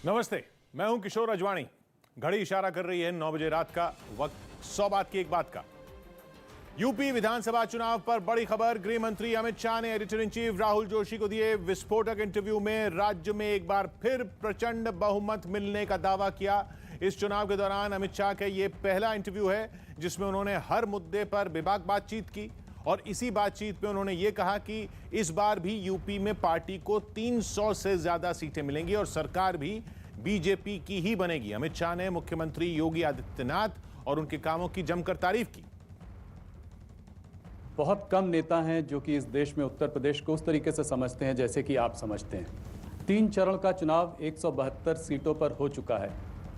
नमस्ते, मैं हूं किशोर अजवाणी। घड़ी इशारा कर रही है 9 बजे रात का। वक्त 100 बात की एक बात का। यूपी विधानसभा चुनाव पर बड़ी खबर। गृह मंत्री अमित शाह ने editor in chief Rahul Joshi को दिए विस्फोटक इंटरव्यू में राज्य में एक बार फिर प्रचंड बहुमत मिलने का दावा किया। इस चुनाव के दौरान अमित शाह का यह पहला इंटरव्यू है जिसमें उन्होंने हर मुद्दे पर बेबाक बातचीत की और इसी बातचीत में उन्होंने ये कहा कि इस बार भी यूपी में पार्टी को 300 से ज्यादा सीटें मिलेंगी और सरकार भी बीजेपी की ही बनेगी। अमित शाह ने मुख्यमंत्री योगी आदित्यनाथ और उनके कामों की जमकर तारीफ की। बहुत कम नेता हैं जो कि इस देश में उत्तर प्रदेश को उस तरीके से समझते हैं जैसे कि आप समझते हैं। 3 चरण का चुनाव 172 सीटों पर हो चुका है।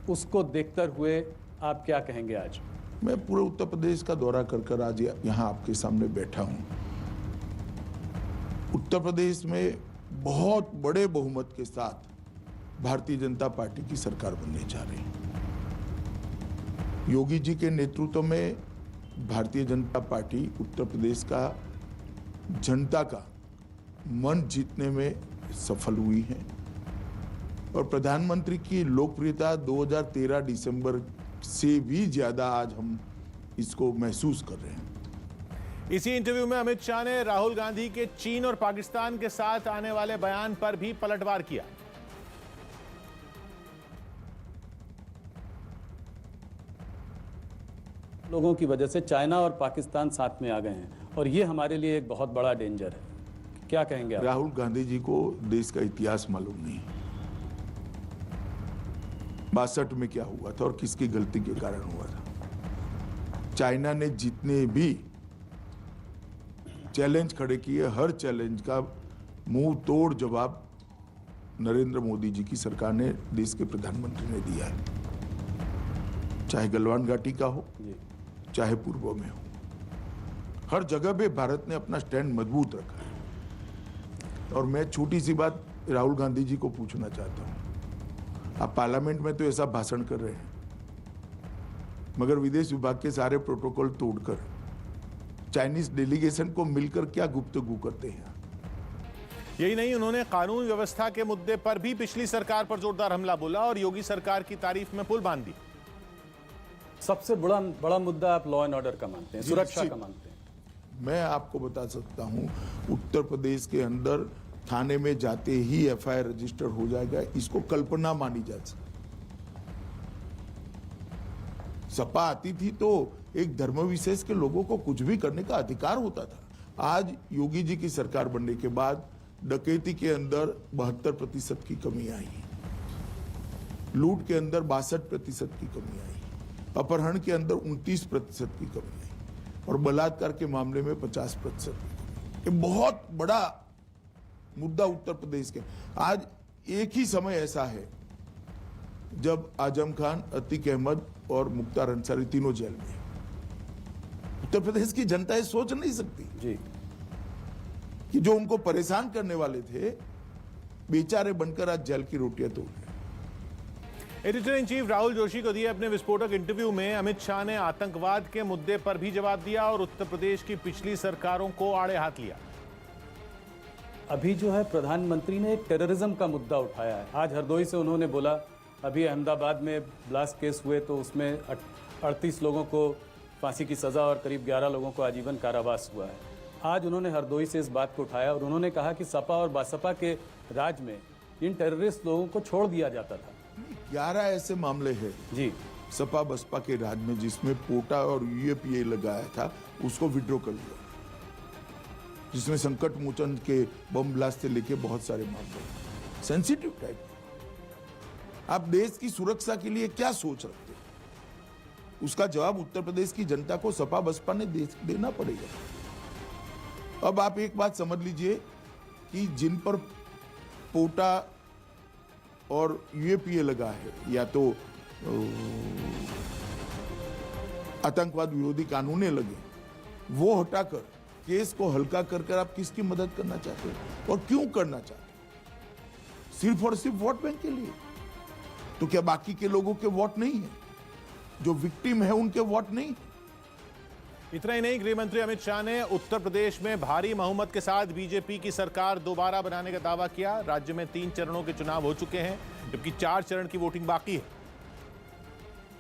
उसको देखते हुए आप क्या कहेंगे आज? मैं पूरे उत्तर प्रदेश का दौरा कर आज यहाँ आपके सामने बैठा हूँ। उत्तर प्रदेश में बहुत बड़े बहुमत के साथ भारतीय जनता पार्टी की सरकार बनने जा रही है। योगी जी के नेतृत्व में भारतीय जनता पार्टी उत्तर प्रदेश का जनता का मन जीतने में सफल हुई है और प्रधानमंत्री की लोकप्रियता 2013 दिसंबर से भी ज्यादा आज हम इसको महसूस कर रहे हैं। इसी इंटरव्यू में अमित शाह ने राहुल गांधी के चीन और पाकिस्तान के साथ आने वाले बयान पर भी पलटवार किया। लोगों की वजह से चाइना और पाकिस्तान साथ में आ गए हैं और ये हमारे लिए एक बहुत बड़ा डेंजर है। क्या कहेंगे आप? राहुल गांधी जी को देश का इतिहास मालूम नहीं। 62 में क्या हुआ था और किसकी गलती के कारण हुआ था। चाइना ने जितने भी चैलेंज खड़े किए, हर चैलेंज का मुंह तोड़ जवाब नरेंद्र मोदी जी की सरकार ने, देश के प्रधानमंत्री ने दिया है। चाहे गलवान घाटी का हो, चाहे पूर्व में हो, हर जगह पे भारत ने अपना स्टैंड मजबूत रखा है। और मैं छोटी सी बात राहुल गांधी जी को पूछना चाहता हूं। आप पार्लियामेंट में तो ऐसा भाषण कर रहे हैं मगर विदेश विभाग के सारे प्रोटोकॉल तोड़कर चाइनीज डेलीगेशन को मिलकर क्या गुफ्तगू करते हैं? यही नहीं, उन्होंने कानून व्यवस्था के मुद्दे पर भी पिछली सरकार पर जोरदार हमला बोला और योगी सरकार की तारीफ में पुल बांध दी। सबसे बड़ा मुद्दा आप लॉ एंड ऑर्डर का मानते हैं, सुरक्षा का मानते हैं? मैं आपको बता सकता हूं, उत्तर प्रदेश के अंदर थाने में जाते ही एफआईआर रजिस्टर हो जाएगा। इसको कल्पना मानी जा सकती। सपा आती थी तो एक धर्म विशेष के लोगों को कुछ भी करने का अधिकार होता था। आज योगी जी की सरकार बनने के बाद डकैती के अंदर 72% की कमी आई, लूट के अंदर 62% की कमी आई, अपहरण के अंदर 29% की कमी आई और बलात्कार के मामले में 50%। ये बहुत बड़ा मुद्दा उत्तर प्रदेश के। आज एक ही समय ऐसा है जब आजम खान, अतीक अहमद और मुख्तार अंसारी तीनों जेल में। उत्तर प्रदेश की जनता ये सोच नहीं सकती जी कि जो उनको परेशान करने वाले थे बेचारे बनकर आज जेल की रोटियां तोड़ रहे। Editor in chief Rahul Joshi को दिए अपने विस्फोटक इंटरव्यू में अमित शाह ने आतंकवाद के मुद्दे पर भी जवाब दिया और उत्तर प्रदेश की पिछली सरकारों को आड़े हाथ लिया। अभी जो है प्रधानमंत्री ने टेररिज्म का मुद्दा उठाया है। आज हरदोई से उन्होंने बोला, अभी अहमदाबाद में ब्लास्ट केस हुए तो उसमें 38 लोगों को फांसी की सज़ा और करीब 11 लोगों को आजीवन कारावास हुआ है। आज उन्होंने हरदोई से इस बात को उठाया और उन्होंने कहा कि सपा और बसपा के राज में इन टेररिस्ट लोगों को छोड़ दिया जाता था। 11 ऐसे मामले हैं जी सपा बसपा के राज में जिसमें पोटा और यूएपीए लगाया था, उसको विड्रॉ कर लिया, जिसमें संकट मोचन के बम ब्लास्ट से लेके बहुत सारे मामले सेंसिटिव टाइप। आप देश की सुरक्षा के लिए क्या सोच रखते हैं, उसका जवाब उत्तर प्रदेश की जनता को सपा बसपा ने देना पड़ेगा। अब आप एक बात समझ लीजिए कि जिन पर पोटा और यूएपीए लगा है या तो आतंकवाद विरोधी कानूने लगे, वो हटाकर केस को हल्का कर आप किसकी मदद करना चाहते हैं और क्यों करना चाहते हैं? सिर्फ और सिर्फ वोट बैंक के लिए? तो क्या बाकी के लोगों के वोट नहीं है? जो विक्टिम है उनके वोट नहीं है? इतना ही नहीं, गृह मंत्री अमित शाह ने उत्तर प्रदेश में भारी बहुमत के साथ बीजेपी की सरकार दोबारा बनाने का दावा किया। राज्य में 3 चरणों के चुनाव हो चुके हैं, जबकि 4 चरण की वोटिंग बाकी है।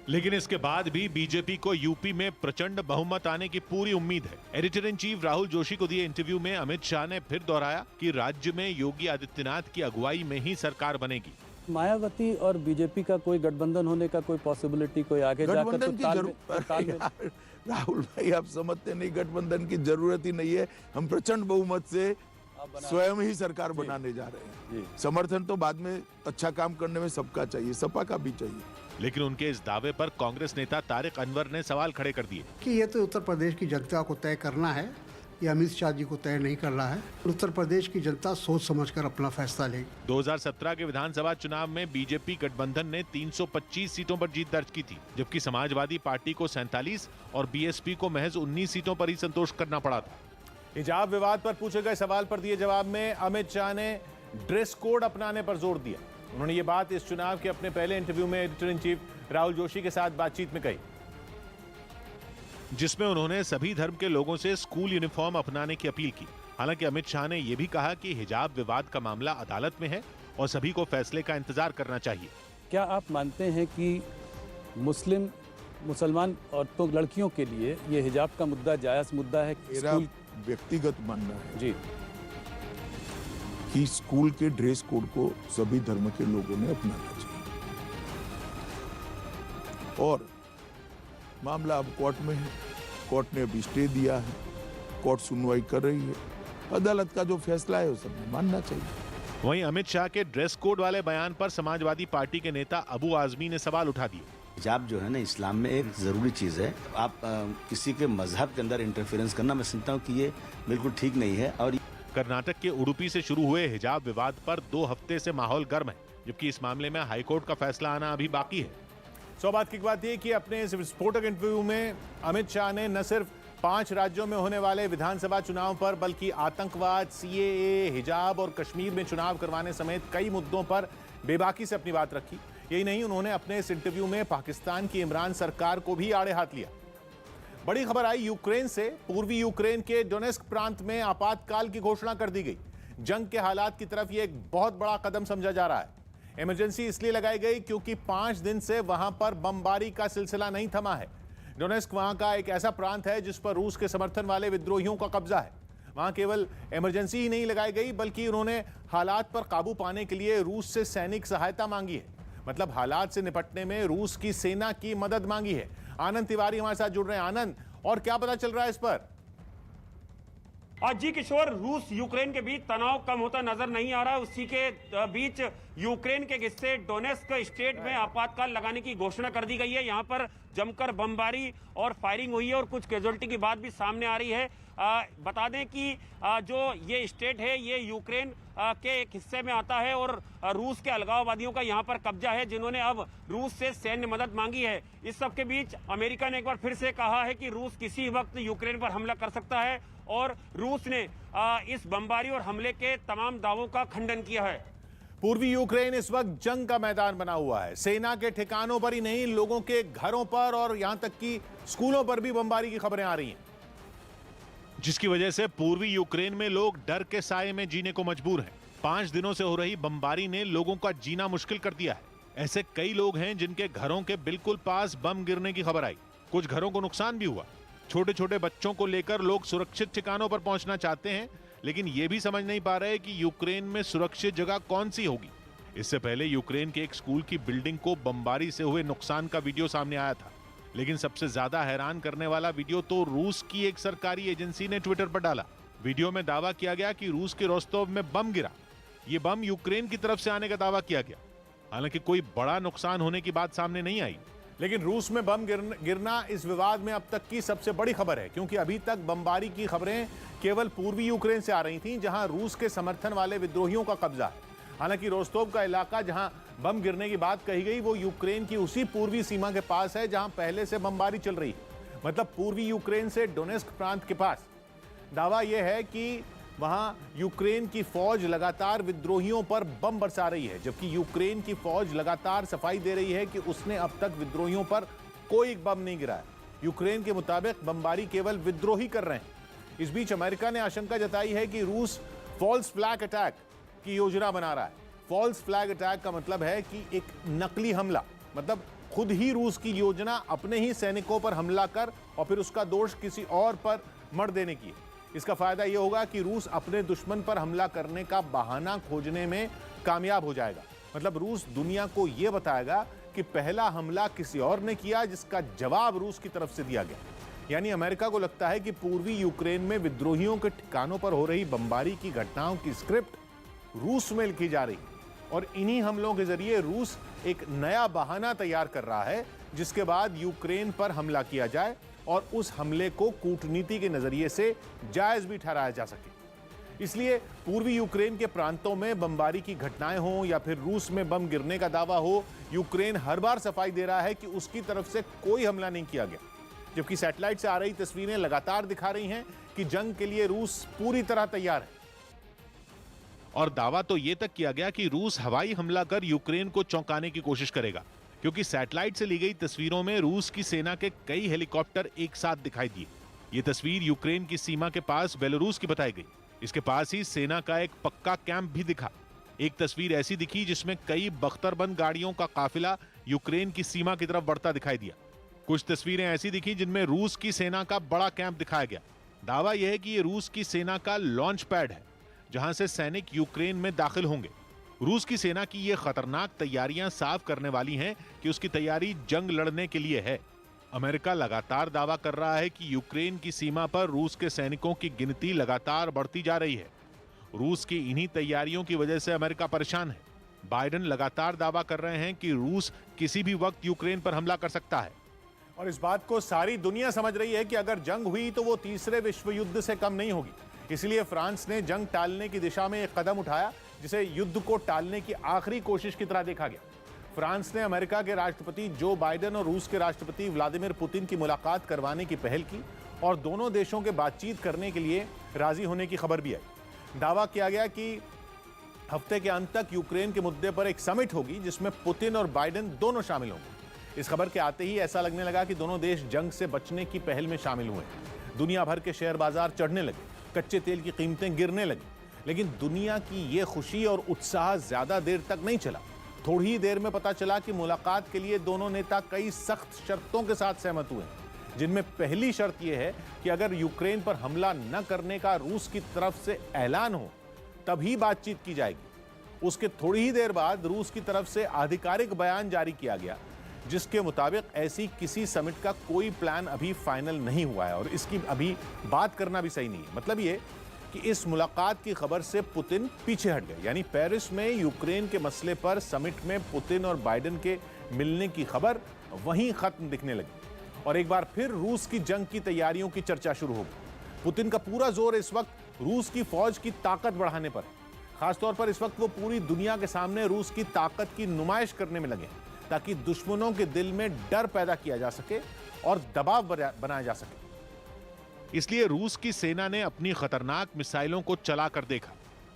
लेकिन इसके बाद भी बीजेपी को यूपी में प्रचंड बहुमत आने की पूरी उम्मीद है। Editor in chief Rahul Joshi को दिए इंटरव्यू में अमित शाह ने फिर दोहराया कि राज्य में योगी आदित्यनाथ की अगुवाई में ही सरकार बनेगी। मायावती और बीजेपी का कोई गठबंधन होने का कोई पॉसिबिलिटी, कोई आगे जाकर गठबंधन की जरूरत राहुल भाई, आप समझते नहीं, गठबंधन की जरूरत ही नहीं है। हम प्रचंड बहुमत से स्वयं ही सरकार बनाने जा रहे हैं। समर्थन तो बाद में, अच्छा काम करने में सबका चाहिए, सपा का भी चाहिए। लेकिन उनके इस दावे पर कांग्रेस नेता तारिक अनवर ने सवाल खड़े कर दिए कि ये तो उत्तर प्रदेश की जनता को तय करना है, ये अमित शाह जी को तय नहीं करना है। उत्तर प्रदेश की जनता सोच समझकर अपना फैसला लेगी। 2017 के विधानसभा चुनाव में बीजेपी गठबंधन ने 325 सीटों पर जीत दर्ज की थी, जबकि समाजवादी पार्टी को 47 और बीएसपी को महज 19 सीटों पर ही संतोष करना पड़ा था। हिजाब विवाद पर पूछे गए सवाल पर दिए जवाब में अमित शाह ने ड्रेस कोड अपनाने पर जोर दिया। उन्होंने ये बात इस चुनाव के अपने पहले इंटरव्यू में editor in chief Rahul Joshi के साथ बातचीत में कही, जिसमें उन्होंने सभी धर्म के लोगों से स्कूल यूनिफॉर्म अपनाने की अपील की। हालांकि अमित शाह ने यह भी कहा कि हिजाब विवाद का मामला अदालत में है और सभी को फैसले का इंतजार करना चाहिए। क्या आप मानते हैं कि मुसलमान औरतों, लड़कियों के लिए ये हिजाब का मुद्दा जायज मुद्दा है? मेरा व्यक्तिगत मानना है जी कि स्कूल के ड्रेस कोड को सभी धर्म के लोगों ने अपनाना चाहिए, और मामला अब कोर्ट में है। कोर्ट ने अभी स्टे दिया है, कोर्ट सुनवाई कर रही है। अदालत का जो फैसला है उसे मानना चाहिए। वहीं अमित शाह के ड्रेस कोड वाले बयान पर समाजवादी पार्टी के नेता अबू आजमी ने सवाल उठा दिए। हिजाब जो है ना, इस्लाम में एक ज़रूरी चीज़ है। आप किसी के मजहब के अंदर इंटरफेरेंस करना, मैं समझता हूँ कि ये बिल्कुल ठीक नहीं है। और कर्नाटक के उडुपी से शुरू हुए हिजाब विवाद पर 2 हफ्ते से माहौल गर्म है, जबकि इस मामले में हाईकोर्ट का फैसला आना अभी बाकी है। बात की बात यह कि अपने इस विस्फोटक इंटरव्यू में अमित शाह ने न सिर्फ 5 राज्यों में होने वाले विधानसभा चुनाव पर, बल्कि आतंकवाद, सीएए, हिजाब और कश्मीर में चुनाव करवाने समेत कई मुद्दों पर बेबाकी से अपनी बात रखी। यही नहीं, उन्होंने अपने इस इंटरव्यू में पाकिस्तान की इमरान सरकार को भी आड़े हाथ लिया। बड़ी खबर आई यूक्रेन से। पूर्वी यूक्रेन के डोनेस्क प्रांत में आपातकाल की घोषणा कर दी गई। जंग के हालात की तरफ यह एक बहुत बड़ा कदम समझा जा रहा है। इमरजेंसी इसलिए लगाई गई क्योंकि 5 दिन से वहां पर बमबारी का सिलसिला नहीं थमा है। डोनेस्क वहां का एक ऐसा प्रांत है जिस पर रूस के समर्थन वाले विद्रोहियों का कब्जा है। वहां केवल इमरजेंसी ही नहीं लगाई गई, बल्कि उन्होंने हालात पर काबू पाने के लिए रूस से सैनिक सहायता मांगी है। मतलब हालात से निपटने में रूस की सेना की मदद मांगी है। आनंद तिवारी हमारे साथ जुड़ रहे हैं। आनंद, और क्या पता चल रहा है इस पर? जी किशोर, रूस यूक्रेन के बीच तनाव कम होता नजर नहीं आ रहा। उसी के बीच यूक्रेन के हिस्से डोनेस्क स्टेट में आपातकाल लगाने की घोषणा कर दी गई है। यहां पर जमकर बमबारी और फायरिंग हुई है और कुछ कैजुअल्टी की बात भी सामने आ रही है। बता दें कि जो ये स्टेट है ये यूक्रेन के एक हिस्से में आता है और रूस के अलगाववादियों का यहाँ पर कब्जा है, जिन्होंने अब रूस से सैन्य मदद मांगी है। इस सब के बीच अमेरिका ने एक बार फिर से कहा है कि रूस किसी वक्त यूक्रेन पर हमला कर सकता है और रूस ने इस बमबारी और हमले के तमाम दावों का खंडन किया है। पूर्वी यूक्रेन इस वक्त जंग का मैदान बना हुआ है। सेना के ठिकानों पर ही नहीं, लोगों के घरों पर और यहां तक कि स्कूलों पर भी बमबारी की खबरें आ रही हैं, जिसकी वजह से पूर्वी यूक्रेन में लोग डर के साए में जीने को मजबूर हैं। 5 दिनों से हो रही बमबारी ने लोगों का जीना मुश्किल कर दिया है। ऐसे कई लोग हैं जिनके घरों के बिल्कुल पास बम गिरने की खबर आई। कुछ घरों को नुकसान भी हुआ। छोटे छोटे बच्चों को लेकर लोग सुरक्षित ठिकानों पर पहुंचना चाहते हैं, लेकिन ये भी समझ नहीं पा रहे कि यूक्रेन में सुरक्षित जगह कौन सी होगी। इससे पहले यूक्रेन के एक स्कूल की बिल्डिंग को बमबारी से हुए नुकसान का वीडियो सामने आया था, लेकिन सबसे ज्यादा हैरान करने वाला वीडियो तो रूस की एक सरकारी एजेंसी ने ट्विटर पर डाला। वीडियो में दावा किया गया कि रूस के रोस्तोव में बम गिरा। ये बम यूक्रेन की तरफ से आने का दावा किया गया। हालांकि कोई बड़ा नुकसान होने की बात सामने नहीं आई, लेकिन रूस में बम गिरना इस विवाद में अब तक की सबसे बड़ी खबर है, क्योंकि अभी तक बमबारी की खबरें केवल पूर्वी यूक्रेन से आ रही थीं, जहां रूस के समर्थन वाले विद्रोहियों का कब्जा है। हालांकि रोस्तोव का इलाका जहां बम गिरने की बात कही गई, वो यूक्रेन की उसी पूर्वी सीमा के पास है जहां पहले से बमबारी चल रही है। मतलब पूर्वी यूक्रेन से डोनेस्क प्रांत के पास। दावा यह है कि वहां यूक्रेन की फौज लगातार विद्रोहियों पर बम बरसा रही है, जबकि यूक्रेन की फौज लगातार सफाई दे रही है कि उसने अब तक विद्रोहियों पर कोई बम नहीं गिराया। यूक्रेन के मुताबिक बमबारी केवल विद्रोही कर रहे हैं। इस बीच अमेरिका ने आशंका जताई है कि रूस फॉल्स फ्लैग अटैक की योजना बना रहा है। फॉल्स फ्लैग अटैक का मतलब है कि एक नकली हमला, मतलब खुद ही रूस की योजना अपने ही सैनिकों पर हमला कर और फिर उसका दोष किसी और पर मढ़ देने की है। इसका फायदा यह होगा कि रूस अपने दुश्मन पर हमला करने का बहाना खोजने में कामयाब हो जाएगा। मतलब रूस दुनिया को यह बताएगा कि पहला हमला किसी और ने किया, जिसका जवाब रूस की तरफ से दिया गया। यानी अमेरिका को लगता है कि पूर्वी यूक्रेन में विद्रोहियों के ठिकानों पर हो रही बमबारी की घटनाओं की स्क्रिप्ट रूस में लिखी जा रही है और इन्हीं हमलों के जरिए रूस एक नया बहाना तैयार कर रहा है, जिसके बाद यूक्रेन पर हमला किया जाए और उस हमले को कूटनीति के नजरिए से जायज भी ठहराया जा सके। इसलिए पूर्वी यूक्रेन के प्रांतों में बमबारी की घटनाएं हों या फिर रूस में बम गिरने का दावा हो, यूक्रेन हर बार सफाई दे रहा है कि उसकी तरफ से कोई हमला नहीं किया गया, जबकि सैटेलाइट से आ रही तस्वीरें लगातार दिखा रही हैं कि जंग के लिए रूस पूरी तरह तैयार है। और दावा तो यह तक किया गया कि रूस हवाई हमला कर यूक्रेन को चौंकाने की कोशिश करेगा, क्योंकि सैटेलाइट से ली गई तस्वीरों में रूस की सेना के कई हेलीकॉप्टर एक साथ दिखाई दिए। ये तस्वीर यूक्रेन की सीमा के पास बेलारूस की बताई गई। इसके पास ही सेना का एक पक्का कैंप भी दिखा। एक तस्वीर ऐसी दिखी जिसमें कई बख्तरबंद गाड़ियों का काफिला यूक्रेन की सीमा की तरफ बढ़ता दिखाई दिया। कुछ तस्वीरें ऐसी दिखी जिनमें रूस की सेना का बड़ा कैंप दिखाया गया। दावा यह है कि ये रूस की सेना का लॉन्च पैड है, जहां से सैनिक यूक्रेन में दाखिल होंगे। रूस की सेना की ये खतरनाक तैयारियां साफ करने वाली हैं कि उसकी तैयारी जंग लड़ने के लिए है। अमेरिका लगातार दावा कर रहा है कि यूक्रेन की सीमा पर रूस के सैनिकों की गिनती लगातार बढ़ती जा रही है। रूस की इन्हीं तैयारियों की वजह से अमेरिका परेशान है। बाइडेन लगातार दावा कर रहे हैं कि रूस किसी भी वक्त यूक्रेन पर हमला कर सकता है। और इस बात को सारी दुनिया समझ रही है कि अगर जंग हुई तो वो तीसरे विश्व युद्ध से कम नहीं होगी। इसलिए फ्रांस ने जंग टालने की दिशा में एक कदम उठाया, जिसे युद्ध को टालने की आखिरी कोशिश की तरह देखा गया। फ्रांस ने अमेरिका के राष्ट्रपति जो बाइडेन और रूस के राष्ट्रपति व्लादिमीर पुतिन की मुलाकात करवाने की पहल की और दोनों देशों के बातचीत करने के लिए राजी होने की खबर भी आई। दावा किया गया कि हफ्ते के अंत तक यूक्रेन के मुद्दे पर एक समिट होगी, जिसमें पुतिन और बाइडेन दोनों शामिल होंगे। इस खबर के आते ही ऐसा लगने लगा कि दोनों देश जंग से बचने की पहल में शामिल हुए। दुनिया भर के शेयर बाजार चढ़ने लगे, कच्चे तेल की कीमतें गिरने लगी। लेकिन दुनिया की यह खुशी और उत्साह ज्यादा देर तक नहीं चला। थोड़ी ही देर में पता चला कि मुलाकात के लिए दोनों नेता कई सख्त शर्तों के साथ सहमत हुए, जिनमें पहली शर्त यह है कि अगर यूक्रेन पर हमला न करने का रूस की तरफ से ऐलान हो तभी बातचीत की जाएगी। उसके थोड़ी ही देर बाद रूस की तरफ से आधिकारिक बयान जारी किया गया, जिसके मुताबिक ऐसी किसी समिट का कोई प्लान अभी फाइनल नहीं हुआ है और इसकी अभी बात करना भी सही नहीं है। मतलब ये कि इस मुलाकात की खबर से पुतिन पीछे हट गए। यानी पेरिस में यूक्रेन के मसले पर समिट में पुतिन और बाइडेन के मिलने की खबर वहीं खत्म दिखने लगी और एक बार फिर रूस की जंग की तैयारियों की चर्चा शुरू हो गई। पुतिन का पूरा जोर इस वक्त रूस की फौज की ताकत बढ़ाने पर है। खासतौर पर इस वक्त वो पूरी दुनिया के सामने रूस की ताकत की नुमाइश करने में लगे, ताकि दुश्मनों के दिल में डर पैदा किया जा सके और दबाव बनाया जा सके। इसलिए रूस की सेना ने अपनी खतरनाक मिसाइलों को चलाकर देखा।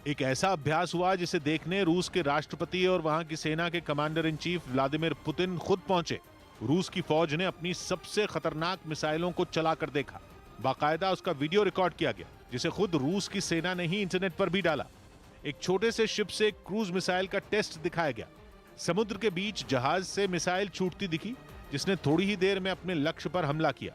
एक ऐसा अभ्यास हुआ जिसे देखने रूस के राष्ट्रपति और वहां की सेना के commander in chief Vladimir Putin खुद पहुंचे। रूस की फौज ने अपनी सबसे खतरनाक मिसाइलों को चलाकर देखा। बाकायदा उसका वीडियो रिकॉर्ड किया गया, जिसे खुद रूस की सेना ने ही इंटरनेट पर भी डाला। एक छोटे से शिप से क्रूज मिसाइल का टेस्ट दिखाया गया। समुद्र के बीच जहाज से मिसाइल छूटती दिखी, जिसने थोड़ी ही देर में अपने लक्ष्य पर हमला किया।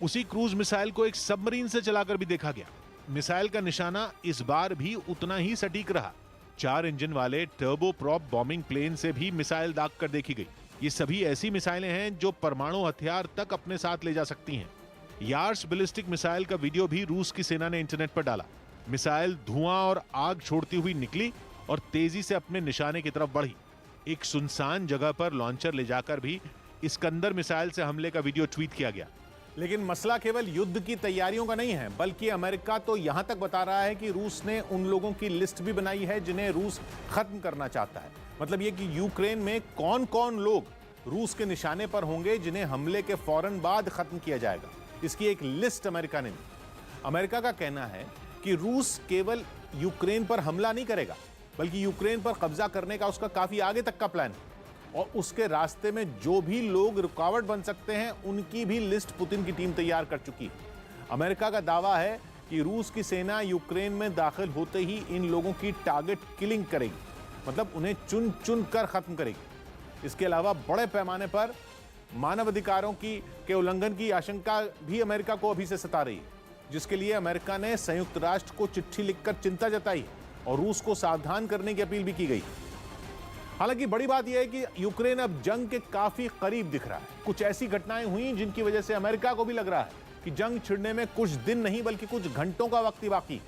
उसी क्रूज मिसाइल को एक सबमरीन से चलाकर भी देखा गया। मिसाइल का निशाना इस बार भी उतना ही सटीक रहा। 4 इंजन वाले टर्बो प्रॉप बॉम्बिंग प्लेन से भी मिसाइल दाग कर देखी गई। ये सभी ऐसी मिसाइलें हैं जो परमाणु हथियार तक अपने साथ ले जा सकती हैं। यार्स बैलिस्टिक मिसाइल का वीडियो भी रूस की सेना ने इंटरनेट पर डाला। मिसाइल धुआं और आग छोड़ती हुई निकली और तेजी से अपने निशाने की तरफ बढ़ी। एक सुनसान जगह पर लॉन्चर ले जाकर भी इस्कंदर मिसाइल से हमले का वीडियो ट्वीट किया गया। लेकिन मसला केवल युद्ध की तैयारियों का नहीं है, बल्कि अमेरिका तो यहां तक बता रहा है कि रूस ने उन लोगों की लिस्ट भी बनाई है जिन्हें रूस खत्म करना चाहता है। मतलब यह कि यूक्रेन में कौन कौन लोग रूस के निशाने पर होंगे जिन्हें हमले के फौरन बाद खत्म किया जाएगा, इसकी एक लिस्ट अमेरिका ने दी। अमेरिका का कहना है कि रूस केवल यूक्रेन पर हमला नहीं करेगा, बल्कि यूक्रेन पर कब्जा करने का उसका काफी आगे तक का प्लान है। और उसके रास्ते में जो भी लोग रुकावट बन सकते हैं उनकी भी लिस्ट पुतिन की टीम तैयार कर चुकी है। अमेरिका का दावा है कि रूस की सेना यूक्रेन में दाखिल होते ही इन लोगों की टारगेट किलिंग करेगी, मतलब उन्हें चुन चुन कर खत्म करेगी। इसके अलावा बड़े पैमाने पर मानवाधिकारों के उल्लंघन की आशंका भी अमेरिका को अभी से सता रही है, जिसके लिए अमेरिका ने संयुक्त राष्ट्र को चिट्ठी लिखकर चिंता जताई है और रूस को सावधान करने की अपील भी की गई। हालांकि बड़ी बात यह है कि यूक्रेन अब जंग के काफी करीब दिख रहा है। कुछ ऐसी घटनाएं हुई जिनकी वजह से अमेरिका को भी लग रहा है कि जंग छिड़ने में कुछ दिन नहीं बल्कि कुछ घंटों का वक्त ही बाकी।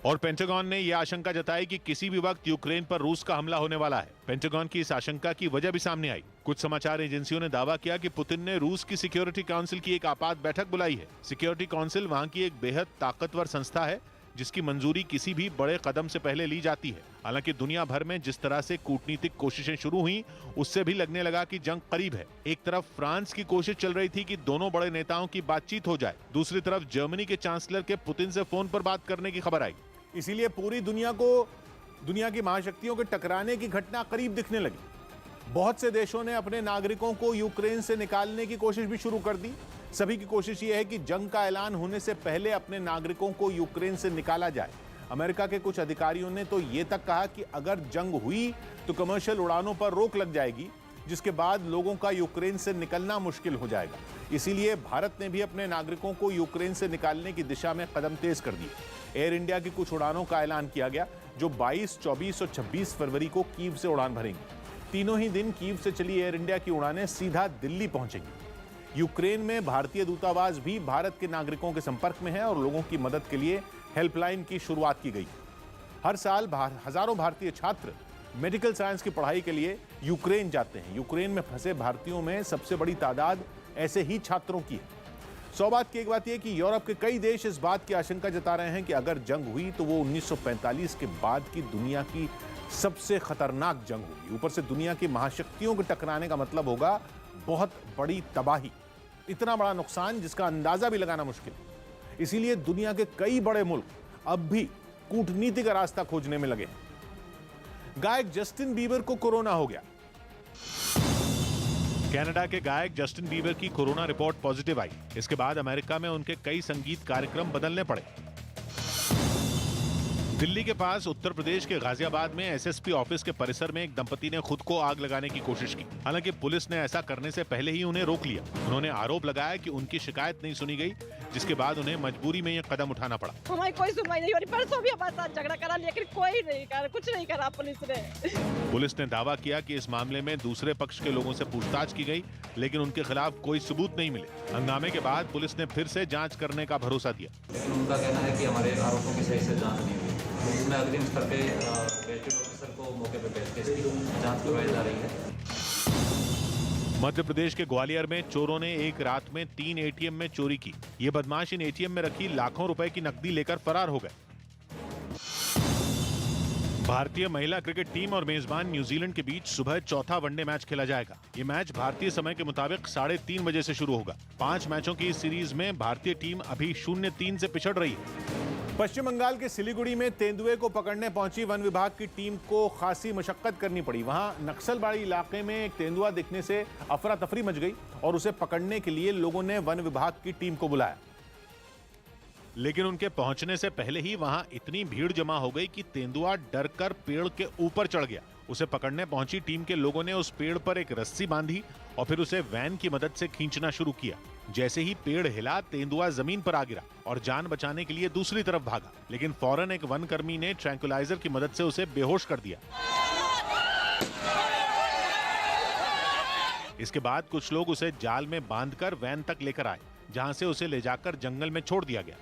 और पेंटागन ने यह आशंका जताई कि किसी भी वक्त यूक्रेन पर रूस का हमला होने वाला है। पेंटागन की इस आशंका की वजह भी सामने आई। कुछ समाचार एजेंसियों ने दावा किया कि पुतिन ने रूस की सिक्योरिटी काउंसिल की एक आपात बैठक बुलाई है। सिक्योरिटी काउंसिल वहां की एक बेहद ताकतवर संस्था है जिसकी मंजूरी किसी भी बड़े कदम से पहले ली जाती है। हालांकि दुनिया भर में जिस तरह से कूटनीतिक कोशिशें शुरू हुई उससे भी लगने लगा कि जंग करीब है। एक तरफ फ्रांस की कोशिश चल रही थी कि दोनों बड़े नेताओं की बातचीत हो जाए, दूसरी तरफ जर्मनी के चांसलर के पुतिन से फोन पर बात करने की खबर आई। इसीलिए पूरी दुनिया को दुनिया की महाशक्तियों के टकराने की घटना करीब दिखने लगी। बहुत से देशों ने अपने नागरिकों को यूक्रेन से निकालने की कोशिश भी शुरू कर दी। सभी की कोशिश यह है कि जंग का ऐलान होने से पहले अपने नागरिकों को यूक्रेन से निकाला जाए। अमेरिका के कुछ अधिकारियों ने तो ये तक कहा कि अगर जंग हुई तो कमर्शियल उड़ानों पर रोक लग जाएगी, जिसके बाद लोगों का यूक्रेन से निकलना मुश्किल हो जाएगा। इसीलिए भारत ने भी अपने नागरिकों को यूक्रेन से निकालने की दिशा में कदम तेज कर दिए। एयर इंडिया की कुछ उड़ानों का ऐलान किया गया जो 22, 24 और 26 फरवरी को कीव से उड़ान भरेंगी। तीनों ही दिन कीव से चली एयर इंडिया की उड़ानें सीधा दिल्ली पहुंचेंगी। यूक्रेन में भारतीय दूतावास भी भारत के नागरिकों के संपर्क में है और लोगों की मदद के लिए हेल्पलाइन की शुरुआत की गई। हर साल हजारों भारतीय छात्र मेडिकल साइंस की पढ़ाई के लिए यूक्रेन जाते हैं। यूक्रेन में फंसे भारतीयों में सबसे बड़ी तादाद ऐसे ही छात्रों की है। सौ बात की एक बात यह कि यूरोप के कई देश इस बात की आशंका जता रहे हैं कि अगर जंग हुई तो वो 1945 के बाद की दुनिया की सबसे खतरनाक जंग होगी। ऊपर से दुनिया की महाशक्तियों के टकराने का मतलब होगा बहुत बड़ी तबाही, इतना बड़ा नुकसान जिसका अंदाजा भी लगाना मुश्किल। इसीलिए दुनिया के कई बड़े मुल्क अब भी कूटनीति का रास्ता खोजने में लगे हैं। गायक जस्टिन बीबर को कोरोना हो गया। कनाडा के गायक जस्टिन बीबर की कोरोना रिपोर्ट पॉजिटिव आई। इसके बाद अमेरिका में उनके कई संगीत कार्यक्रम बदलने पड़े। दिल्ली के पास उत्तर प्रदेश के गाजियाबाद में एसएसपी ऑफिस के परिसर में एक दंपति ने खुद को आग लगाने की कोशिश की। हालांकि पुलिस ने ऐसा करने से पहले ही उन्हें रोक लिया। उन्होंने आरोप लगाया कि उनकी शिकायत नहीं सुनी गई, जिसके बाद उन्हें मजबूरी में यह कदम उठाना पड़ा। हमारी कोई सुनवाई नहीं हो रही। परसों भी हमारे साथ झगड़ा करा, लेकिन कोई नहीं करा, कुछ नहीं करा पुलिस ने। पुलिस ने दावा किया कि इस मामले में दूसरे पक्ष के लोगों से पूछताछ की गई, लेकिन उनके खिलाफ कोई सबूत नहीं मिले। हंगामे के बाद पुलिस ने फिर से जांच करने का भरोसा दिया। लेकिन उनका कहना है कि हमारे आरोपों की सही से जांच नहीं हुई। इसमें अग्रिम स्तर पे गैजेटेड ऑफिसर को मौके पर भेज के इसकी जांच करवाई जा रही है। मध्य प्रदेश के ग्वालियर में चोरों ने एक रात में 3 एटीएम में चोरी की। ये बदमाश इन एटीएम में रखी लाखों रुपए की नकदी लेकर फरार हो गए। भारतीय महिला क्रिकेट टीम और मेजबान न्यूजीलैंड के बीच सुबह चौथा वनडे मैच खेला जाएगा। ये मैच भारतीय समय के मुताबिक 3:30 बजे से शुरू होगा। 5 मैचों की इस सीरीज में भारतीय टीम अभी 0-3 से पिछड़ रही है। पश्चिम बंगाल के सिलीगुड़ी में तेंदुए को पकड़ने पहुंची वन विभाग की टीम को खासी मशक्कत करनी पड़ी। वहां नक्सलबाड़ी इलाके में एक तेंदुआ दिखने से अफरा तफरी मच गई और उसे पकड़ने के लिए लोगों ने वन विभाग की टीम को बुलाया। लेकिन उनके पहुंचने से पहले ही वहां इतनी भीड़ जमा हो गई कि तेंदुआ डरकर पेड़ के ऊपर चढ़ गया। उसे पकड़ने पहुंची टीम के लोगों ने उस पेड़ पर एक रस्सी बांधी और फिर उसे वैन की मदद से खींचना शुरू किया। जैसे ही पेड़ हिला, तेंदुआ जमीन पर आ गिरा और जान बचाने के लिए दूसरी तरफ भागा, लेकिन फौरन एक वनकर्मी ने ट्रैंकुलाइजर की मदद से उसे बेहोश कर दिया। इसके बाद कुछ लोग उसे जाल में बांधकर वैन तक लेकर आए, जहां से उसे ले जाकर जंगल में छोड़ दिया गया।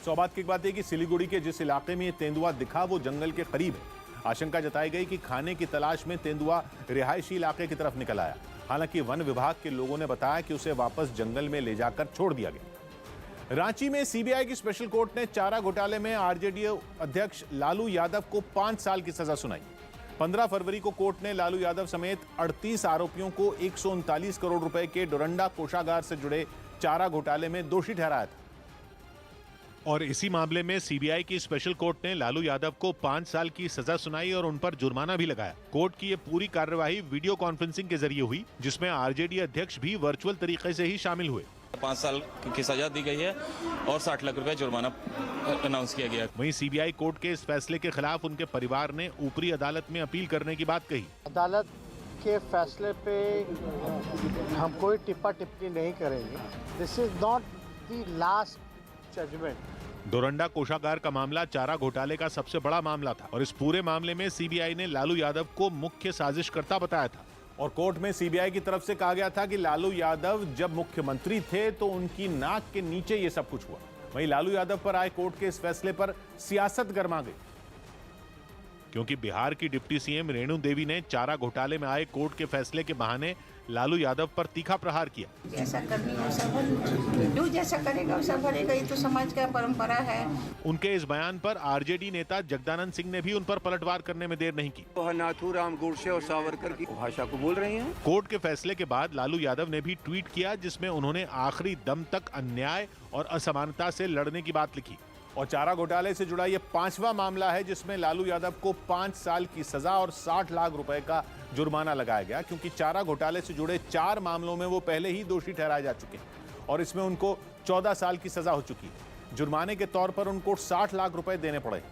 सौभाग्य की बात है कि सिलीगुड़ी के जिस इलाके में ये तेंदुआ दिखा वो जंगल के करीब है। आशंका जताई गई कि खाने की तलाश में तेंदुआ रिहायशी इलाके की तरफ निकल आया। हालांकि वन विभाग के लोगों ने बताया कि उसे वापस जंगल में ले जाकर छोड़ दिया गया। रांची में सीबीआई की स्पेशल कोर्ट ने चारा घोटाले में आरजेडी अध्यक्ष लालू यादव को 5 साल की सजा सुनाई। 15 फरवरी को कोर्ट ने लालू यादव समेत 38 आरोपियों को 139 करोड़ रुपए के डोरंडा कोषागार से जुड़े चारा घोटाले में दोषी ठहराया था। और इसी मामले में सीबीआई की स्पेशल कोर्ट ने लालू यादव को 5 साल की सजा सुनाई और उन पर जुर्माना भी लगाया। कोर्ट की ये पूरी कार्यवाही वीडियो कॉन्फ्रेंसिंग के जरिए हुई, जिसमें आरजेडी अध्यक्ष भी वर्चुअल तरीके से ही शामिल हुए। 5 साल की सजा दी गई है और 60 लाख रुपए जुर्माना अनाउंस किया गया। वहीं सीबीआई कोर्ट के इस फैसले के खिलाफ उनके परिवार ने ऊपरी अदालत में अपील करने की बात कही। अदालत के फैसले पे हम कोई टिप्पा टिप्पणी नहीं करेंगे। This is not the last judgment. Doranda कोषागार का मामला चारा घोटाले का सबसे बड़ा मामला था और इस पूरे मामले में सीबीआई ने लालू यादव को मुख्य साजिशकर्ता बताया था। और कोर्ट में सीबीआई की तरफ से कहा गया था कि लालू यादव जब मुख्यमंत्री थे तो उनकी नाक के नीचे ये सब कुछ हुआ। वहीं लालू यादव पर आए कोर्ट के इस फैसले पर सियासत गर्मा गई, क्योंकि बिहार की डिप्टी सीएम रेणु देवी ने चारा घोटाले में आए कोर्ट के फैसले के बहाने लालू यादव पर तीखा प्रहार किया। जैसा करनी वैसा भरेगा, जैसा करेगा वैसा भरेगा, ये तो समाज का परंपरा है। उनके इस बयान पर आरजेडी नेता जगदानंद सिंह ने भी उन पर पलटवार करने में देर नहीं की। नाथूराम गोडसे और सावरकर की भाषा को बोल रहे हैं। कोर्ट के फैसले के बाद लालू यादव ने भी ट्वीट किया, जिसमें उन्होंने आखिरी दम तक अन्याय और असमानता से लड़ने की बात लिखी। और चारा घोटाले से जुड़ा यह 5वां मामला है जिसमें लालू यादव को 5 साल की सजा और 60 लाख रुपए का जुर्माना लगाया गया, क्योंकि चारा घोटाले से जुड़े 4 मामलों में वो पहले ही दोषी ठहराए जा चुके हैं और इसमें उनको 14 साल की सजा हो चुकी है। जुर्माने के तौर पर उनको 60 लाख रुपए देने पड़े।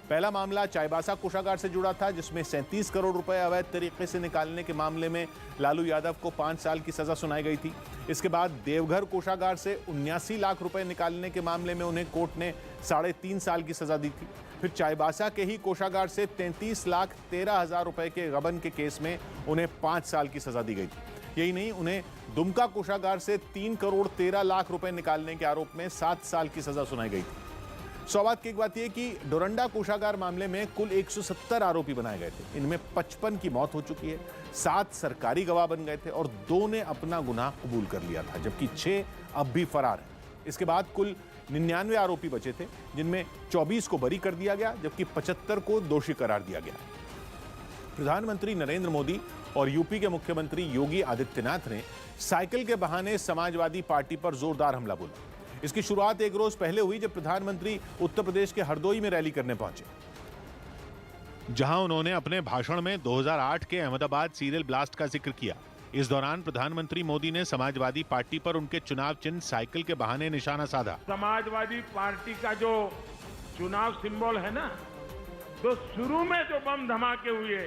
पहला मामला चाईबासा कोषागार से जुड़ा था, जिसमें 37 करोड़ रुपए अवैध तरीके से निकालने के मामले में लालू यादव को 5 साल की सजा सुनाई गई थी। इसके बाद देवघर कोषागार से 79 लाख रुपए निकालने के मामले में उन्हें कोर्ट ने 3.5 साल की सजा दी थी। फिर चाईबासा के ही कोषागार से 33 लाख 13 हजार रुपए के गबन के केस में उन्हें 5 साल की सजा दी गई थी। यही नहीं, उन्हें दुमका कोषागार से 3 करोड़ 13 लाख रुपए निकालने के आरोप में 7 साल की सजा सुनाई गई थी। सौगात की एक बात यह कि डोरंडा कोषागार मामले में कुल 170 आरोपी बनाए गए थे। इनमें 55 की मौत हो चुकी है, 7 सरकारी गवाह बन गए थे और 2 ने अपना गुनाह कबूल कर लिया था, जबकि 6 अब भी फरार हैं। इसके बाद कुल 99 आरोपी बचे थे, जिनमें 24 को बरी कर दिया गया, जबकि 75 को दोषी करार दिया गया। प्रधानमंत्री नरेंद्र मोदी और यूपी के मुख्यमंत्री योगी आदित्यनाथ ने साइकिल के बहाने समाजवादी पार्टी पर जोरदार हमला बोला। इसकी शुरुआत एक रोज पहले हुई, जब प्रधानमंत्री उत्तर प्रदेश के हरदोई में रैली करने पहुंचे, जहां उन्होंने अपने भाषण में 2008 के अहमदाबाद सीरियल ब्लास्ट का जिक्र किया। इस दौरान प्रधानमंत्री मोदी ने समाजवादी पार्टी पर उनके चुनाव चिन्ह साइकिल के बहाने निशाना साधा। समाजवादी पार्टी का जो चुनाव सिंबल है ना, तो शुरू में जो बम धमाके हुए,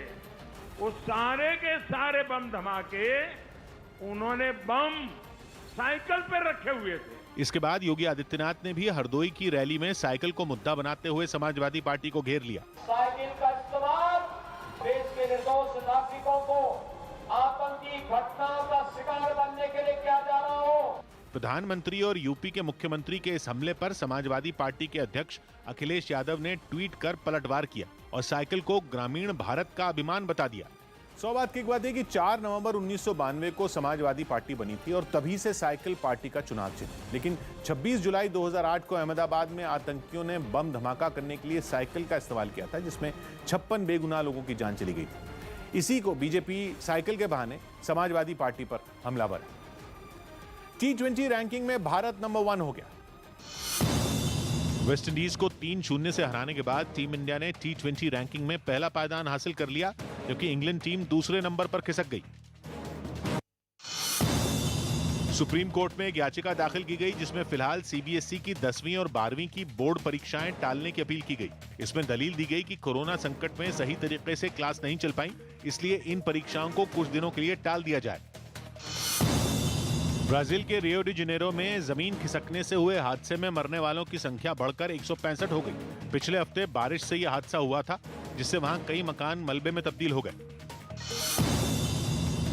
वो सारे के सारे बम धमाके उन्होंने बम साइकिल पर रखे हुए थे। इसके बाद योगी आदित्यनाथ ने भी हरदोई की रैली में साइकिल को मुद्दा बनाते हुए समाजवादी पार्टी को घेर लिया। साइकिल का इस्तेमाल देश के निर्दोष नागरिकों को आतंकी घटनाओं का शिकार बनने के लिए किया जा रहा हो। प्रधानमंत्री और यूपी के मुख्यमंत्री के इस हमले पर समाजवादी पार्टी के अध्यक्ष अखिलेश यादव ने ट्वीट कर पलटवार किया और साइकिल को ग्रामीण भारत का अभिमान बता दिया। सौगात की एक बात है कि 4 नवंबर 1992 को समाजवादी पार्टी बनी थी और तभी से साइकिल पार्टी का चुनाव चिन्ह। लेकिन 26 जुलाई 2008 को अहमदाबाद में आतंकियों ने बम धमाका करने के लिए साइकिल का इस्तेमाल किया था, जिसमें 56 बेगुनाह लोगों की जान चली गई थी। इसी को बीजेपी साइकिल के बहाने समाजवादी पार्टी पर हमलावर है। T20 रैंकिंग में भारत नंबर 1 हो गया। वेस्टइंडीज को 3-0 से हराने के बाद टीम इंडिया ने T20 रैंकिंग में पहला पायदान हासिल कर लिया, जबकि इंग्लैंड टीम दूसरे नंबर पर खिसक गई। सुप्रीम कोर्ट में एक याचिका दाखिल की गई, जिसमें फिलहाल सीबीएसई की 10वीं और 12वीं की बोर्ड परीक्षाएं टालने की अपील की गई। इसमें दलील दी गई कि कोरोना संकट में सही तरीके से क्लास नहीं चल पाई, इसलिए इन परीक्षाओं को कुछ दिनों के लिए टाल दिया जाए। ब्राजील के रियो डी जेनेरो में जमीन खिसकने से हुए हादसे में मरने वालों की संख्या बढ़कर 165 हो गई। पिछले हफ्ते बारिश से यह हादसा हुआ था, जिससे वहां कई मकान मलबे में तब्दील हो गए।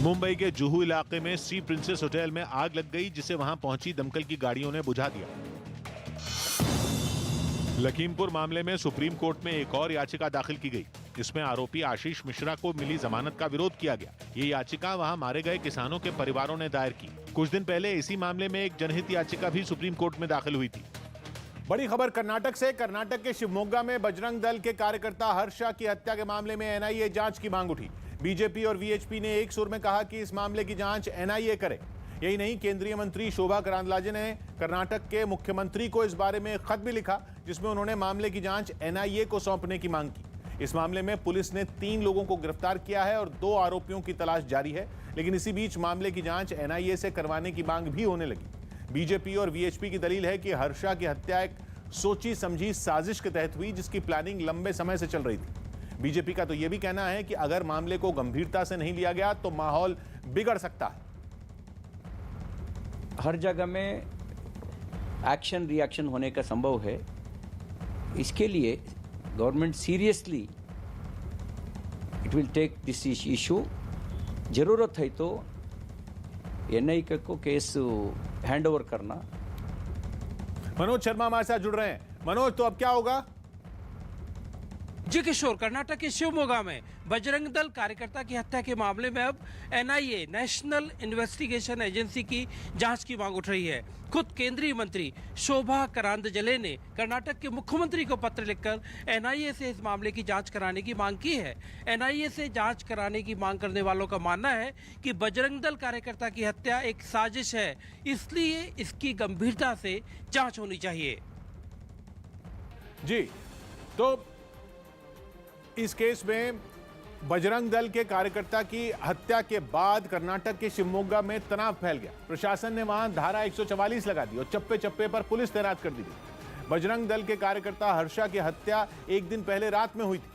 मुंबई के जुहू इलाके में सी प्रिंसेस होटल में आग लग गई, जिसे वहां पहुंची दमकल की गाड़ियों ने बुझा दिया। लखीमपुर मामले में सुप्रीम कोर्ट में एक और याचिका दाखिल की गई। इसमें आरोपी आशीष मिश्रा को मिली जमानत का विरोध किया गया। ये याचिका वहां मारे गए किसानों के परिवारों ने दायर की। कुछ दिन पहले इसी मामले में एक जनहित याचिका भी सुप्रीम कोर्ट में दाखिल हुई थी। बड़ी खबर कर्नाटक से। कर्नाटक के शिवमोगा में बजरंग दल के कार्यकर्ता हर्षा की हत्या के मामले में एनआईए जांच की मांग उठी। बीजेपी और वीएचपी ने एक सुर में कहा कि इस मामले की जांच एनआईए करे। यही नहीं, केंद्रीय मंत्री शोभा करांदलाजे ने कर्नाटक के मुख्यमंत्री को इस बारे में खत भी लिखा, जिसमें उन्होंने मामले की जांच एनआईए को सौंपने की मांग की। इस मामले में पुलिस ने 3 लोगों को गिरफ्तार किया है और 2 आरोपियों की तलाश जारी है। लेकिन इसी बीच मामले की जांच एनआईए से करवाने की मांग भी होने लगी। बीजेपी और वीएचपी की दलील है कि हर्षा की हत्या एक सोची समझी साजिश के तहत हुई, जिसकी प्लानिंग लंबे समय से चल रही थी। बीजेपी का तो यह भी कहना है कि अगर मामले को गंभीरता से नहीं लिया गया तो माहौल बिगड़ सकता है। हर जगह में एक्शन रिएक्शन होने का संभव है। इसके लिए government seriously it will take this issue. जरूरत है तो एनआईए को केस हैंड ओवर करना। मनोज शर्मा हमारे साथ जुड़ रहे हैं। मनोज, तो अब क्या होगा? जी किशोर, कर्नाटक के शिवमोगा में बजरंग दल कार्यकर्ता की हत्या के मामले में अब एनआईए नेशनल इन्वेस्टिगेशन एजेंसी की जांच की मांग उठ रही है। खुद केंद्रीय मंत्री शोभा करांदलाजे ने कर्नाटक के मुख्यमंत्री को पत्र लिखकर एनआईए से इस मामले की जांच कराने की मांग की है। एनआईए से जांच कराने की मांग करने वालों का मानना है कि बजरंग दल कार्यकर्ता की हत्या एक साजिश है, इसलिए इसकी गंभीरता से जांच होनी चाहिए। जी, तो इस केस में बजरंग दल के कार्यकर्ता की हत्या के बाद कर्नाटक के शिवमोगा में तनाव फैल गया। प्रशासन ने वहां धारा 144 लगा दी और चप्पे चप्पे पर पुलिस तैनात कर दी गई। बजरंग दल के कार्यकर्ता हर्षा की हत्या एक दिन पहले रात में हुई थी,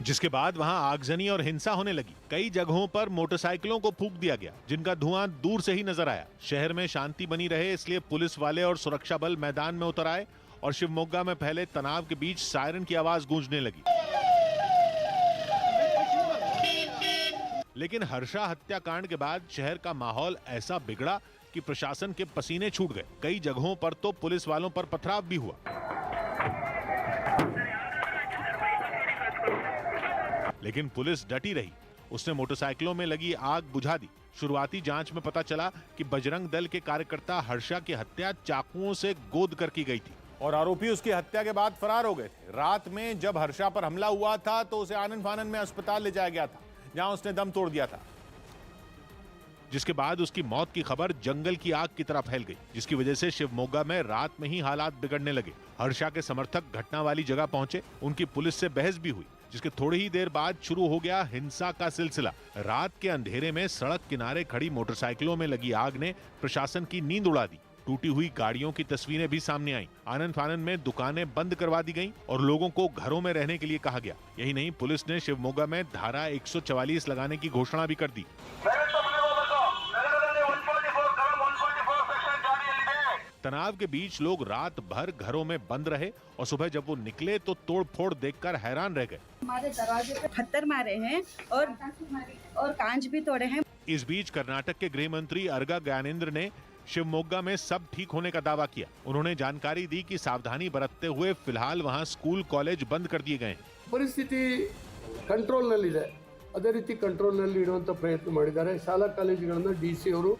जिसके बाद वहां आगजनी और हिंसा होने लगी। कई जगहों पर मोटरसाइकिलों को फूंक दिया गया, जिनका धुआं दूर से ही नजर आया। शहर में शांति बनी रहे, इसलिए पुलिस वाले और सुरक्षा बल मैदान में उतर आए और शिवमोगा में फैले तनाव के बीच सायरन की आवाज गूंजने लगी। लेकिन हर्षा हत्याकांड के बाद शहर का माहौल ऐसा बिगड़ा कि प्रशासन के पसीने छूट गए। कई जगहों पर तो पुलिस वालों पर पथराव भी हुआ। लेकिन पुलिस डटी रही। उसने मोटरसाइकिलों में लगी आग बुझा दी। शुरुआती जांच में पता चला कि बजरंग दल के कार्यकर्ता हर्षा की हत्या चाकुओं से गोद कर की गई थी और आरोपी उसकी हत्या के बाद फरार हो गए थे। रात में जब हर्षा पर हमला हुआ था तो उसे आनन फानन में अस्पताल ले जाया गया था, जहां उसने दम तोड़ दिया था, जिसके बाद उसकी मौत की खबर जंगल की आग की तरह फैल गई, जिसकी वजह से शिवमोगा में रात में ही हालात बिगड़ने लगे। हर्षा के समर्थक घटना वाली जगह पहुंचे, उनकी पुलिस से बहस भी हुई, जिसके थोड़ी ही देर बाद शुरू हो गया हिंसा का सिलसिला। रात के अंधेरे में सड़क किनारे खड़ी मोटरसाइकिलों में लगी आग ने प्रशासन की नींद उड़ा दी। टूटी हुई गाड़ियों की तस्वीरें भी सामने आईं। आनन फानन में दुकानें बंद करवा दी गईं और लोगों को घरों में रहने के लिए कहा गया। यही नहीं, पुलिस ने शिवमोगा में धारा 144 लगाने की घोषणा भी कर दी। तनाव के बीच लोग रात भर घरों में बंद रहे और सुबह जब वो निकले तो तोड़-फोड़ देखकर हैरान रह गए। हमारे दरवाजे पे पत्थर मारे हैं और कांच भी तोड़े हैं। इस बीच कर्नाटक के गृह मंत्री अर्गा ज्ञानेंद्र ने शिवमोगा में सब ठीक होने का दावा किया। उन्होंने जानकारी दी कि सावधानी बरतते हुए फिलहाल वहां स्कूल कॉलेज बंद कर दिए गए हैं। ಪರಿಸ್ಥಿತಿ ಕಂಟ್ರೋಲ್ನಲ್ಲಿದೆ, ಅದೇ ರೀತಿ ಕಂಟ್ರೋಲ್ನಲ್ಲಿ ಇಡುವಂತ ಪ್ರಯತ್ನ ಮಾಡಿದ್ದಾರೆ। ಶಾಲಾ ಕಾಲೇಜುಗಳನ್ನು ಡಿಸಿ ಅವರು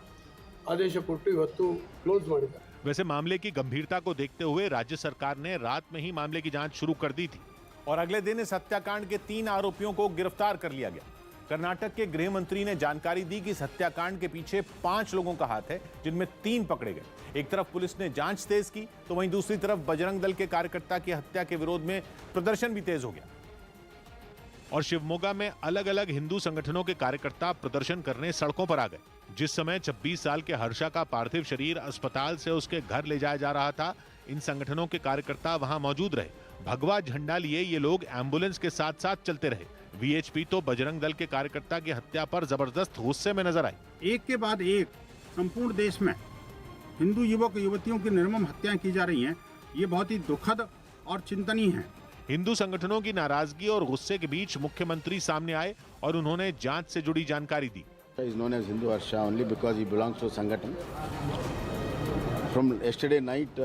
ಆದೇಶ ಕೊಟ್ಟು ಇವತ್ತು ಕ್ಲೋಸ್ ಮಾಡಿದ್ದಾರೆ। वैसे मामले की गंभीरता को देखते हुए राज्य सरकार ने रात में ही मामले की जांच शुरू कर दी थी और अगले दिन इस हत्याकांड के 3 आरोपियों को गिरफ्तार कर लिया गया। कर्नाटक के गृह मंत्री ने जानकारी दी कि इस हत्याकांड के पीछे 5 लोगों का हाथ है, जिनमें 3 पकड़े गए। एक तरफ पुलिस ने जांच तेज की तो वहीं दूसरी तरफ बजरंग दल के कार्यकर्ता की हत्या के विरोध में प्रदर्शन भी तेज हो गया और शिवमोगा में अलग अलग हिंदू संगठनों के कार्यकर्ता प्रदर्शन करने सड़कों पर आ गए। जिस समय 26 साल के हर्षा का पार्थिव शरीर अस्पताल से उसके घर ले जाया जा रहा था, इन संगठनों के कार्यकर्ता वहां मौजूद रहे। भगवा झंडा लिए ये लोग एम्बुलेंस के साथ साथ चलते रहे। वीएचपी तो बजरंग दल के कार्यकर्ता की हत्या पर जबरदस्त गुस्से में नजर आई। एक के बाद एक संपूर्ण देश में हिंदू युवक युवतियों की निर्मम हत्याएं की जा रही हैं। ये बहुत ही दुखद और चिंतनीय है। हिंदू संगठनों की नाराजगी और गुस्से के बीच मुख्यमंत्री सामने आए और उन्होंने जांच से जुड़ी जानकारी दी। is known as Hindu Harsha only because he belongs to Sangathan. From yesterday night,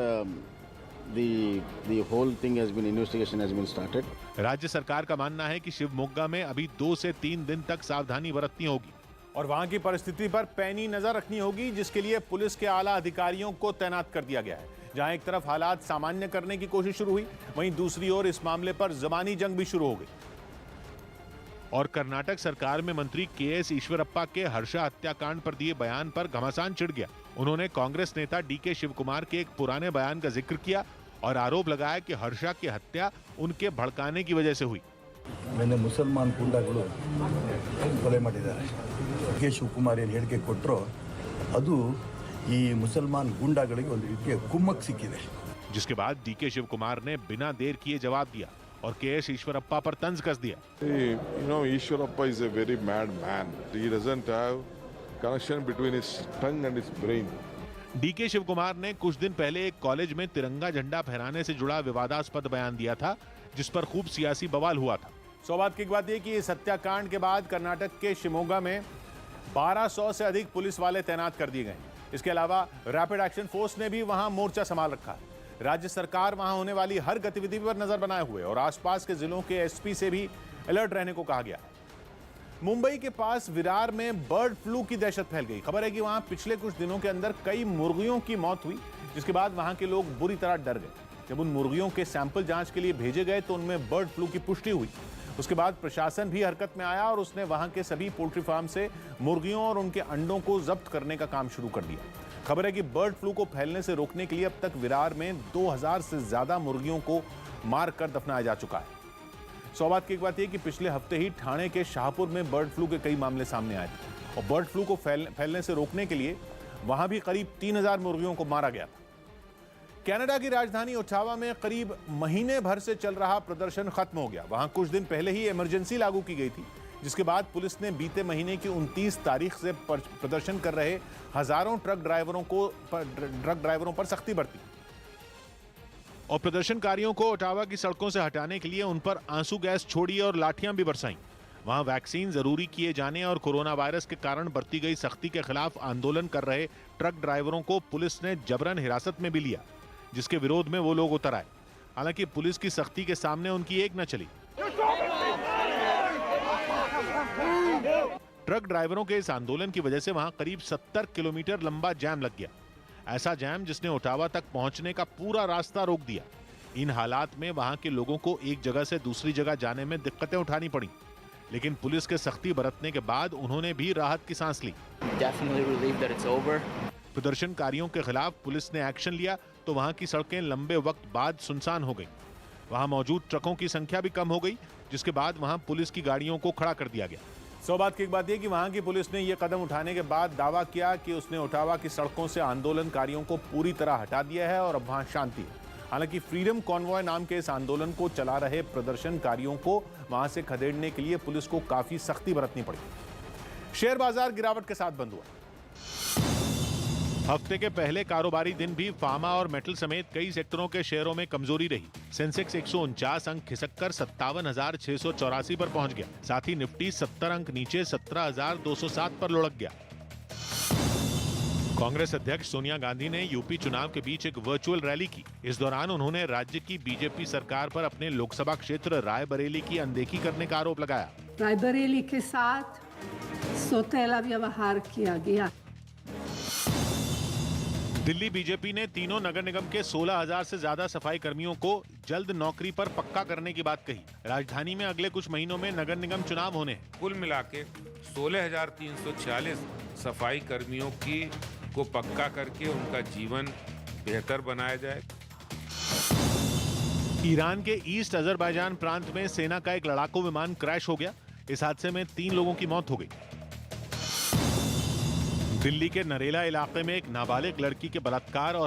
the whole thing has been investigation has been started. राज्य सरकार का मानना है कि शिवमोगा में अभी 2 से 3 दिन तक सावधानी बरतनी होगी और वहां की परिस्थिति पर पैनी नजर रखनी होगी, जिसके लिए पुलिस के आला अधिकारियों को तैनात कर दिया गया है। जहां एक तरफ हालात सामान्य करने की कोशिश शुरू हुई, वहीं दूसरी ओर इस मामले पर जबानी जंग भी शुरू हो गई। और कर्नाटक सरकार में मंत्री के.एस. ईश्वरप्पा के हर्षा हत्याकांड पर दिए बयान पर घमासान छिड़ गया। उन्होंने कांग्रेस नेता डी.के. शिवकुमार के एक पुराने बयान का जिक्र किया और आरोप लगाया कि हर्षा की हत्या उनके भड़काने की वजह से हुई। मैंने मुसलमान गुंडाಗಳು ಕೊಲೆ ಮಾಡಿದ್ದಾರೆ ಕೆ ಶಿವಕುಮಾರ್ ಏನು ಹೇಳಿಕೆ ಕೊಟ್ಟರೋ ಅದು ಈ ಮುಸಲ್ಮಾನ್ ಗುಂಡಾಗಳಿಗೆ ಒಂದು ರೀತಿಯ ಕುಮ್ಮಕ್ ಸಿಕ್ಕಿದೆ। जिसके बाद डी.के. शिवकुमार ने बिना देर किए जवाब दिया और के.एस. ईश्वरप्पा पर तंज कस दिया। Ishwarappa is a very mad man. He doesn't have connection between his tongue and his brain. DK. Shivakumar ने कुछ दिन पहले एक कॉलेज में तिरंगा झंडा फहराने से जुड़ा विवादास्पद बयान दिया था, जिस पर खूब सियासी बवाल हुआ था। सौभाग्य की बात यह कि इस हत्याकांड के बाद कर्नाटक के शिमोगा में 1200 से अधिक पुलिस वाले तैनात कर दिए गए। इसके अलावा रैपिड एक्शन फोर्स ने भी वहां मोर्चा संभाल रखा है। राज्य सरकार वहां होने वाली हर गतिविधि पर नजर बनाए हुए और आसपास के जिलों के एसपी से भी अलर्ट रहने को कहा गया है। मुंबई के पास विरार में बर्ड फ्लू की दहशत फैल गई। खबर है कि वहां पिछले कुछ दिनों के अंदर कई मुर्गियों की मौत हुई, जिसके बाद वहां के लोग बुरी तरह डर गए। जब उन मुर्गियों के सैंपल जांच के लिए भेजे गए तो उनमें बर्ड फ्लू की पुष्टि हुई। उसके बाद प्रशासन भी हरकत में आया और उसने वहां के सभी पोल्ट्री फार्म से मुर्गियों और उनके अंडों को जब्त करने का काम शुरू कर दिया। खबर है कि बर्ड फ्लू को फैलने से रोकने के लिए अब तक विरार में 2000 से ज्यादा मुर्गियों को मार कर दफनाया जा चुका है। सौभाग्य की बात यह कि पिछले हफ्ते ही ठाणे के शाहपुर में बर्ड फ्लू के कई मामले सामने आए थे और बर्ड फ्लू को फैलने से रोकने के लिए वहां भी करीब 3000 मुर्गियों को मारा गया था। कनाडा की राजधानी ओटावा में करीब महीने भर से चल रहा प्रदर्शन खत्म हो गया। वहां कुछ दिन पहले ही इमरजेंसी लागू की गई थी, जिसके बाद पुलिस ने बीते महीने की 29 तारीख से प्रदर्शन कर रहे हजारों ट्रक ड्राइवरों पर सख्ती बरती और प्रदर्शनकारियों को ओटावा की सड़कों से हटाने के लिए उन पर आंसू गैस छोड़ी और लाठियां भी बरसाईं। वहां वैक्सीन जरूरी किए जाने और कोरोना वायरस के कारण बरती गई सख्ती के खिलाफ आंदोलन कर रहे ट्रक ड्राइवरों को पुलिस ने जबरन हिरासत में भी लिया, जिसके विरोध में वो लोग उतर आए। हालांकि पुलिस की सख्ती के सामने उनकी एक न चली। ट्रक ड्राइवरों के इस आंदोलन की वजह से वहां करीब 70 किलोमीटर लंबा जाम लग गया। ऐसा जाम जिसने ओटावा तक पहुंचने का पूरा रास्ता रोक दिया। इन हालात में वहां के लोगों को एक जगह से दूसरी जगह जाने में दिक्कतें उठानी पड़ी, लेकिन पुलिस के सख्ती बरतने के बाद उन्होंने भी राहत की सांस ली। प्रदर्शनकारियों के खिलाफ पुलिस ने एक्शन लिया तो वहां की सड़कें लंबे वक्त बाद सुनसान हो गई। वहां मौजूद ट्रकों की संख्या भी कम हो गई, जिसके बाद वहां पुलिस की गाड़ियों को खड़ा कर दिया गया। सौभाग्य की बात यह कि वहां की पुलिस ने यह कदम उठाने के बाद दावा किया कि उसने ओटावा की सड़कों से आंदोलनकारियों को पूरी तरह हटा दिया है और अब वहां शांति है। हालांकि फ्रीडम कॉन्वॉय नाम के इस आंदोलन को चला रहे प्रदर्शनकारियों को वहां से खदेड़ने के लिए पुलिस को काफी सख्ती बरतनी पड़ी। शेयर बाजार गिरावट के साथ बंद हुआ। हफ्ते के पहले कारोबारी दिन भी फार्मा और मेटल समेत कई सेक्टरों के शेयरों में कमजोरी रही। सेंसेक्स 149 अंक खिसककर 57,684 पर पहुंच गया। साथ ही निफ्टी 70 अंक नीचे 17,207 पर लुढ़क गया। कांग्रेस अध्यक्ष सोनिया गांधी ने यूपी चुनाव के बीच एक वर्चुअल रैली की। इस दौरान उन्होंने राज्य की बीजेपी सरकार पर अपने लोकसभा क्षेत्र रायबरेली की अनदेखी करने का आरोप लगाया। रायबरेली के साथ सौतेला व्यवहार किया गया। दिल्ली बीजेपी ने तीनों नगर निगम के 16,000 से ज्यादा सफाई कर्मियों को जल्द नौकरी पर पक्का करने की बात कही। राजधानी में अगले कुछ महीनों में नगर निगम चुनाव होने हैं। कुल मिला के 16,346 सफाई कर्मियों को पक्का करके उनका जीवन बेहतर बनाया जाए। ईरान के ईस्ट अजरबैजान प्रांत में सेना का एक लड़ाकू विमान क्रैश हो गया। इस हादसे में 3 लोगों की मौत हो गई। दिल्ली के नरेला इलाके में एक नाबालिग लड़की के बलात्कार और